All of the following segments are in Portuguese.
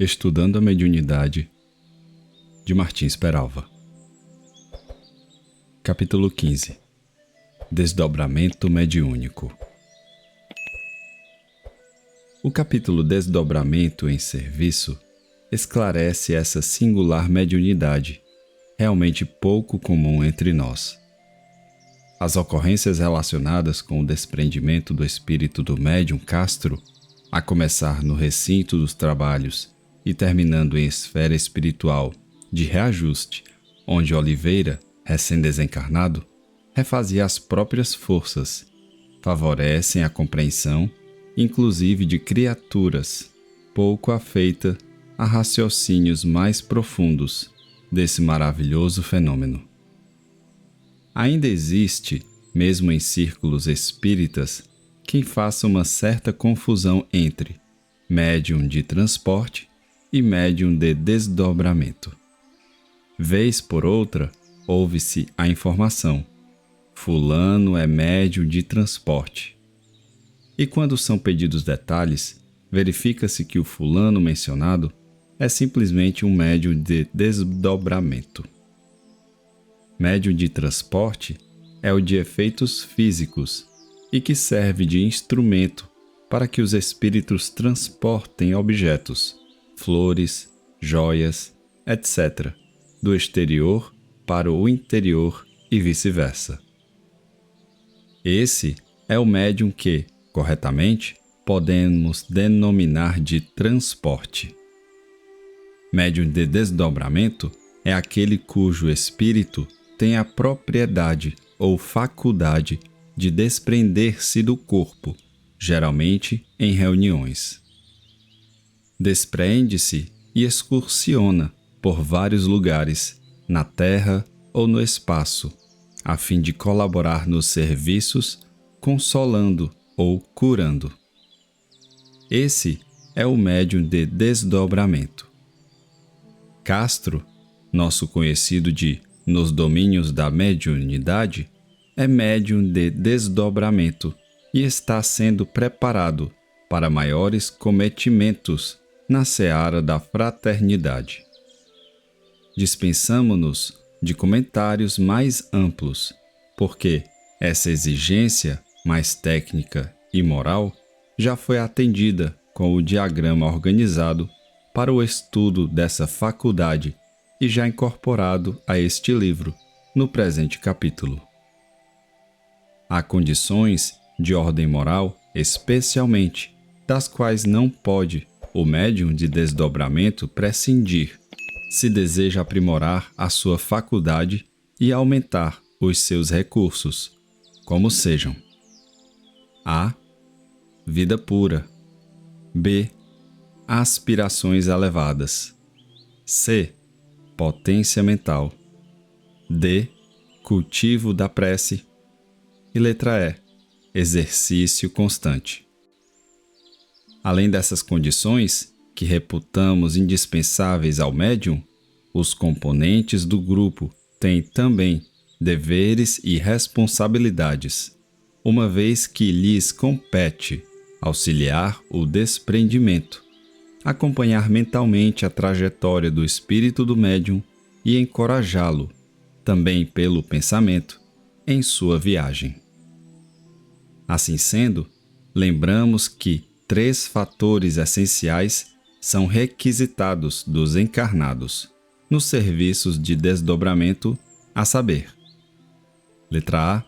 Estudando a Mediunidade, de Martins Peralva. Capítulo 15. Desdobramento mediúnico. O capítulo Desdobramento em Serviço esclarece essa singular mediunidade, realmente pouco comum entre nós. As ocorrências relacionadas com o desprendimento do espírito do médium Castro, a começar no recinto dos trabalhos e terminando em esfera espiritual de reajuste, onde Oliveira, recém-desencarnado, refazia as próprias forças, favorecem a compreensão, inclusive de criaturas pouco afeitas a raciocínios mais profundos desse maravilhoso fenômeno. Ainda existe, mesmo em círculos espíritas, quem faça uma certa confusão entre médium de transporte e médium de desdobramento. Vez por outra, ouve-se a informação: fulano é médium de transporte. E quando são pedidos detalhes, verifica-se que o fulano mencionado é simplesmente um médium de desdobramento. Médium de transporte é o de efeitos físicos e que serve de instrumento para que os espíritos transportem objetos, flores, joias, etc., do exterior para o interior e vice-versa. Esse é o médium que, corretamente, podemos denominar de transporte. Médium de desdobramento é aquele cujo espírito tem a propriedade ou faculdade de desprender-se do corpo, geralmente em reuniões. Desprende-se e excursiona por vários lugares, na terra ou no espaço, a fim de colaborar nos serviços, consolando ou curando. Esse é o médium de desdobramento. Castro, nosso conhecido de Nos Domínios da Mediunidade, é médium de desdobramento e está sendo preparado para maiores cometimentos na seara da fraternidade. Dispensamo-nos de comentários mais amplos, porque essa exigência mais técnica e moral já foi atendida com o diagrama organizado para o estudo dessa faculdade e já incorporado a este livro, no presente capítulo. Há condições de ordem moral, especialmente, das quais não pode o médium de desdobramento prescindir, se deseja aprimorar a sua faculdade e aumentar os seus recursos, como sejam: A. Vida pura. B. Aspirações elevadas. C. Potência mental. D. Cultivo da prece. E letra E. Exercício constante. Além dessas condições, que reputamos indispensáveis ao médium, os componentes do grupo têm também deveres e responsabilidades, uma vez que lhes compete auxiliar o desprendimento, acompanhar mentalmente a trajetória do espírito do médium e encorajá-lo, também pelo pensamento, em sua viagem. Assim sendo, lembramos que 3 fatores essenciais são requisitados dos encarnados nos serviços de desdobramento, a saber: letra A.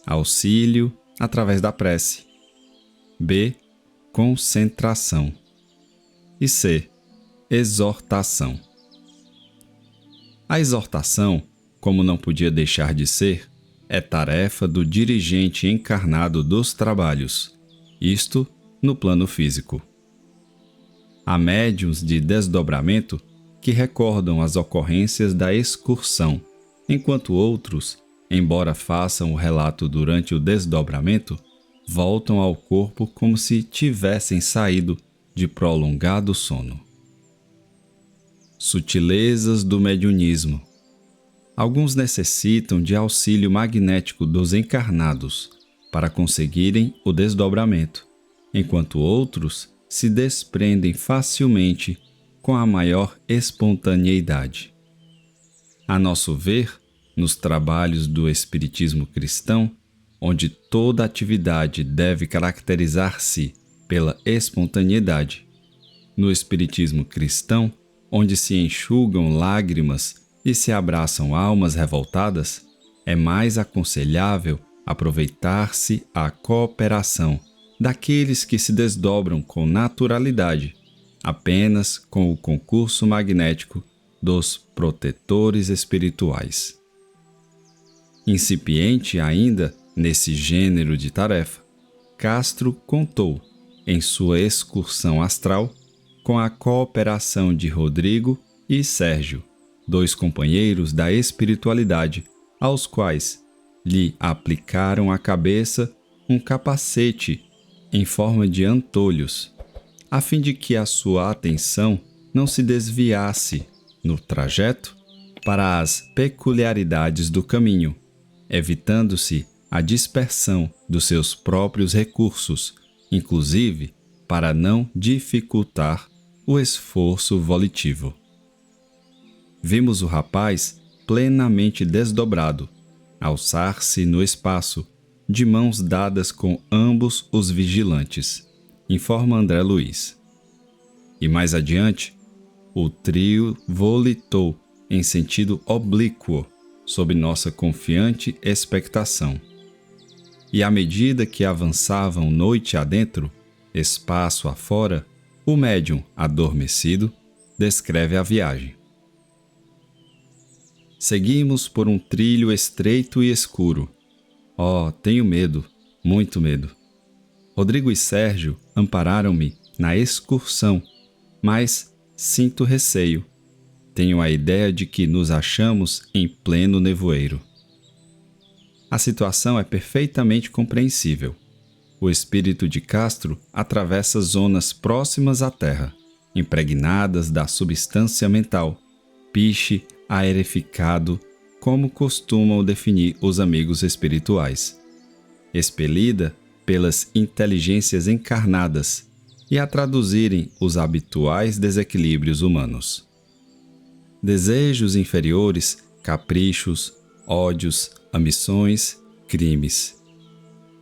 Auxílio através da prece. B. Concentração. E C. Exortação. A exortação, como não podia deixar de ser, é tarefa do dirigente encarnado dos trabalhos, isto no plano físico. Há médiuns de desdobramento que recordam as ocorrências da excursão, enquanto outros, embora façam o relato durante o desdobramento, voltam ao corpo como se tivessem saído de prolongado sono. Sutilezas do mediunismo. Alguns necessitam de auxílio magnético dos encarnados para conseguirem o desdobramento, enquanto outros se desprendem facilmente com a maior espontaneidade. A nosso ver, nos trabalhos do Espiritismo cristão, onde toda atividade deve caracterizar-se pela espontaneidade, no Espiritismo cristão, onde se enxugam lágrimas e se abraçam almas revoltadas, é mais aconselhável aproveitar-se a cooperação daqueles que se desdobram com naturalidade, apenas com o concurso magnético dos protetores espirituais. Incipiente ainda nesse gênero de tarefa, Castro contou, em sua excursão astral, com a cooperação de Rodrigo e Sérgio, dois companheiros da espiritualidade, aos quais lhe aplicaram à cabeça um capacete em forma de antolhos, a fim de que a sua atenção não se desviasse, no trajeto, para as peculiaridades do caminho, evitando-se a dispersão dos seus próprios recursos, inclusive para não dificultar o esforço volitivo. Vimos o rapaz plenamente desdobrado, alçar-se no espaço, de mãos dadas com ambos os vigilantes, informa André Luiz. E mais adiante, o trio volitou em sentido oblíquo, sob nossa confiante expectação. E à medida que avançavam noite adentro, espaço afora, o médium, adormecido, descreve a viagem. Seguimos por um trilho estreito e escuro. Oh, tenho medo, muito medo. Rodrigo e Sérgio ampararam-me na excursão, mas sinto receio. Tenho a ideia de que nos achamos em pleno nevoeiro. A situação é perfeitamente compreensível. O espírito de Castro atravessa zonas próximas à Terra, impregnadas da substância mental, piche aerificado, como costumam definir os amigos espirituais, expelida pelas inteligências encarnadas e a traduzirem os habituais desequilíbrios humanos. Desejos inferiores, caprichos, ódios, ambições, crimes.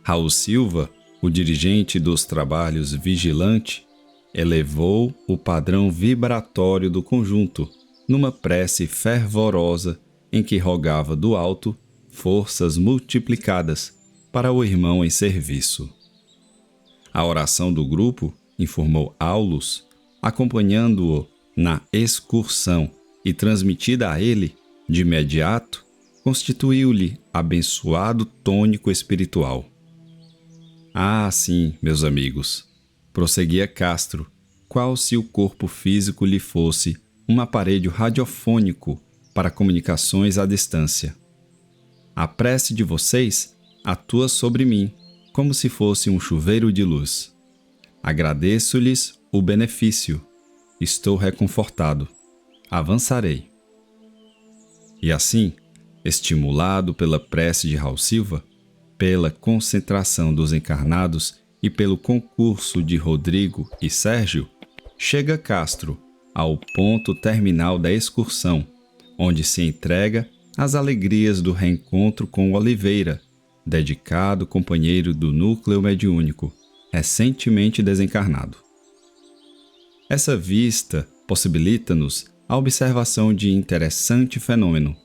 Raul Silva, o dirigente dos trabalhos vigilante, elevou o padrão vibratório do conjunto numa prece fervorosa em que rogava do alto forças multiplicadas para o irmão em serviço. A oração do grupo, informou Aulus, acompanhando-o na excursão e transmitida a ele, de imediato, constituiu-lhe abençoado tônico espiritual. Ah, sim, meus amigos, prosseguia Castro, qual se o corpo físico lhe fosse um aparelho radiofônico para comunicações à distância. A prece de vocês atua sobre mim, como se fosse um chuveiro de luz. Agradeço-lhes o benefício. Estou reconfortado. Avançarei. E assim, estimulado pela prece de Raul Silva, pela concentração dos encarnados e pelo concurso de Rodrigo e Sérgio, chega Castro ao ponto terminal da excursão, onde se entrega às alegrias do reencontro com Oliveira, dedicado companheiro do núcleo mediúnico, recentemente desencarnado. Essa vista possibilita-nos a observação de interessante fenômeno.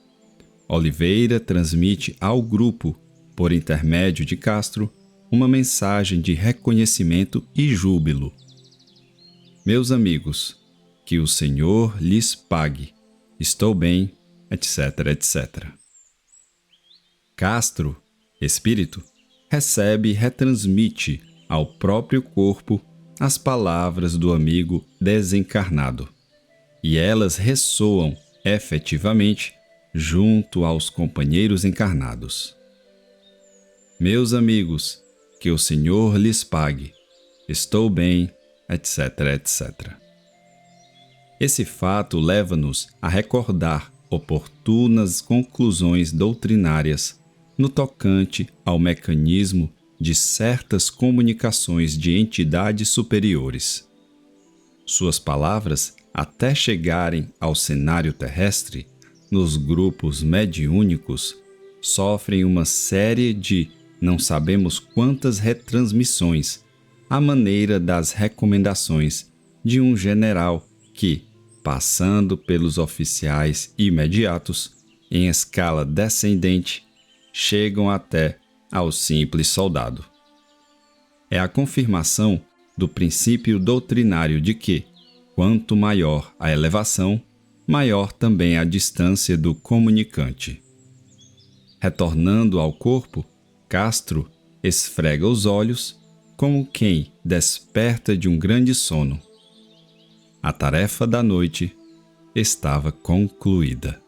Oliveira transmite ao grupo, por intermédio de Castro, uma mensagem de reconhecimento e júbilo. Meus amigos, que o Senhor lhes pague. Estou bem, etc, etc. Castro, espírito, recebe e retransmite ao próprio corpo as palavras do amigo desencarnado, e elas ressoam efetivamente junto aos companheiros encarnados. Meus amigos, que o Senhor lhes pague. Estou bem, etc, etc. Esse fato leva-nos a recordar oportunas conclusões doutrinárias no tocante ao mecanismo de certas comunicações de entidades superiores. Suas palavras até chegarem ao cenário terrestre, nos grupos mediúnicos, sofrem uma série de não sabemos quantas retransmissões, à maneira das recomendações de um general que, passando pelos oficiais imediatos, em escala descendente, chegam até ao simples soldado. É a confirmação do princípio doutrinário de que, quanto maior a elevação, maior também a distância do comunicante. Retornando ao corpo, Castro esfrega os olhos como quem desperta de um grande sono. A tarefa da noite estava concluída.